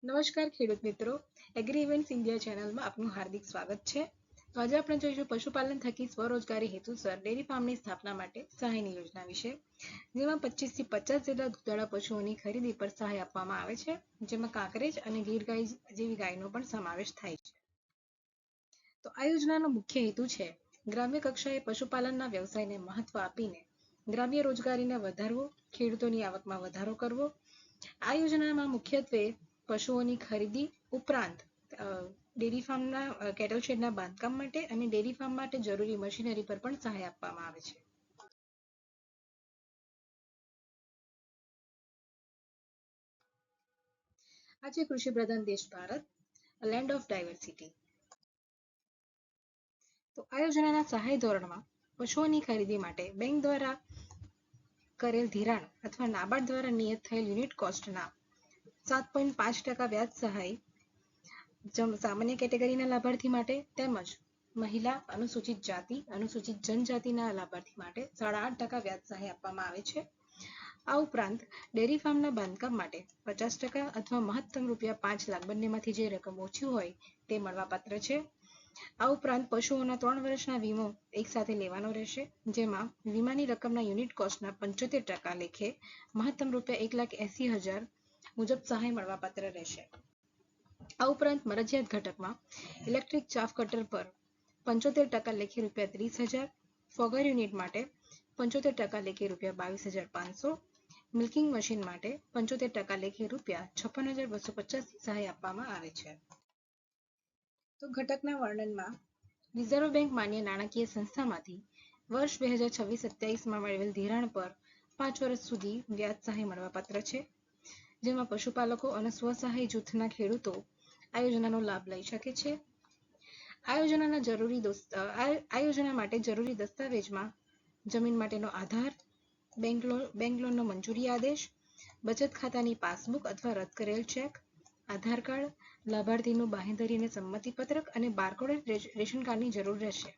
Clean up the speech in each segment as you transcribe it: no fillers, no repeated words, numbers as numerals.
નમસ્કાર ખેડૂત મિત્રો, એગ્રી ઇવેન્ટ્સ ઇન્ડિયા ચેનલમાં આપનું હાર્દિક સ્વાગત છે. તો આજે આપણે જોઈશું પશુપાલન થકી સ્વરોજગારી હેતુસર ડેરી ફાર્મની સ્થાપના માટે સહાયની યોજના વિશે, જેમાં 25 થી 50 જેટલા દૂધાળા પશુઓની ખરીદી પર સહાય આપવામાં આવે છે, જેમાં કાંકરેજ અને ગીર ગાય જેવી ગાયનો પણ સમાવેશ થાય છે. તો આ યોજનાનો મુખ્ય હેતુ છે ગ્રામ્ય કક્ષાએ પશુપાલનના વ્યવસાયને મહત્વ આપીને ગ્રામ્ય રોજગારીને વધારવો, ખેડૂતોની આવકમાં વધારો કરવો. આ યોજનામાં મુખ્યત્વે પશુઓની ખરીદી ઉપરાંત ડેરી ફાર્મના કેટલ શેડના બાંધકામ માટે અને ડેરી ફાર્મ માટે જરૂરી મશીનરી પર પણ સહાય આપવામાં આવે છે. આજે કૃષિ પ્રધાન દેશ ભારત, લેન્ડ ઓફ ડાયવર્સિટી. તો આ યોજનાના સહાય ધોરણમાં પશુઓની ખરીદી માટે બેંક દ્વારા કરેલ ધિરાણ અથવા નાબાર્ડ દ્વારા નિયત થયેલ યુનિટ કોસ્ટના 7.5% વ્યાજ સહાય સામાન્ય કેટેગરીના લાભાર્થી માટે તેમજ મહિલા, અનુસૂચિત જાતિ, અનુસૂચિત જનજાતિના લાભાર્થી માટે 8.5% વ્યાજ સહાય આપવામાં આવે છે. આ ઉપરાંત ડેરી ફાર્મના બાંધકામ માટે 50% અથવા મહત્તમ ₹5 લાખ બંનેમાંથી જે રકમ ઓછી હોય તે મળવાપાત્ર છે. આ ઉપરાંત પશુઓના 3 વર્ષના વીમો એકસાથે લેવાનો રહેશે, જેમાં વીમાની રકમના યુનિટ કોસ્ટના 75% લેખે મહત્તમ ₹1,80,000 મુજબ સહાય મળવાપાત્ર રહેશે. આ ઉપરાંત મરજિયાત ઘટકમાં ઇલેક્ટ્રિક ચાફ કટર પર 75% લેખે ₹30,000, ફોગર યુનિટ માટે 75% લેખે ₹22,500, મિલ્કિંગ મશીન માટે 75% લેખે ₹56,250 સહાય આપવામાં આવે છે. તો ઘટકના વર્ણનમાં રિઝર્વ બેંક માન્ય નાણાકીય સંસ્થામાંથી વર્ષ 2026-27માં મેળવેલ ધિરાણ પર 5 વર્ષ સુધી વ્યાજ સહાય મળવાપાત્ર છે, જેમાં પશુપાલકો અને સ્વસહાય જૂથના ખેડૂતો આ યોજનાનો લાભ લઈ શકે છે. આ યોજના માટે જરૂરી દસ્તાવેજમાં જમીન માટેનો આધાર, બેંક લોનનો મંજૂરી આદેશ, બચત ખાતાની પાસબુક અથવા રદ કરેલ ચેક, આધાર કાર્ડ, લાભાર્થીનું બાંહેધરી અને સંમતિપત્રક અને બારકોડેડ રેશન કાર્ડની જરૂર રહેશે.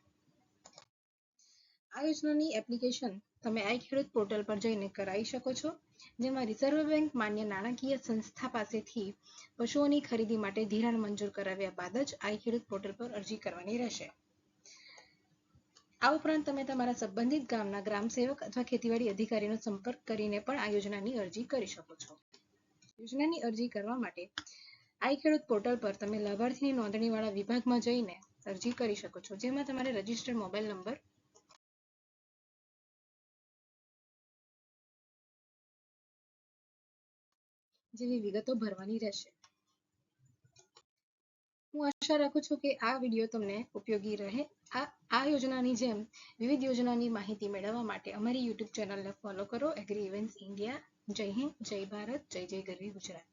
આ યોજનાની એપ્લિકેશન તમે આઈ ખેડૂત પોર્ટલ પર જઈને કરાવી શકો છો, જેમાં રિઝર્વ બેંક માન્ય નાણાકીય સંસ્થા પાસેથી પશુઓની ખરીદી માટે ધિરાણ મંજૂર કરાવ્યા બાદ જ આઈ ખેડૂત પોર્ટલ પર અરજી કરવાની રહેશે. આ ઉપરાંત તમે તમારા સંબંધિત ગામના ગ્રામ સેવક અથવા ખેતીવાડી અધિકારીનો સંપર્ક કરીને પણ આ યોજનાની અરજી કરી શકો છો. યોજનાની અરજી કરવા માટે આઈ ખેડૂત પોર્ટલ પર તમે લાભાર્થીની નોંધણીવાળા વિભાગમાં જઈને અરજી કરી શકો છો, જેમાં તમારે રજિસ્ટર્ડ મોબાઈલ નંબર જેવી વિગતો ભરવાની રહેશે. હું આશા રાખું છું કે આ વિડીયો તમને ઉપયોગી રહે. આ યોજનાની જેમ વિવિધ યોજનાની માહિતી મેળવવા માટે અમારી YouTube ચેનલને ફોલો કરો, એગ્રી ઇવેન્ટ્સ ઇન્ડિયા. જય હિન્દ, જય ભારત, જય જય ગરવી ગુજરાત.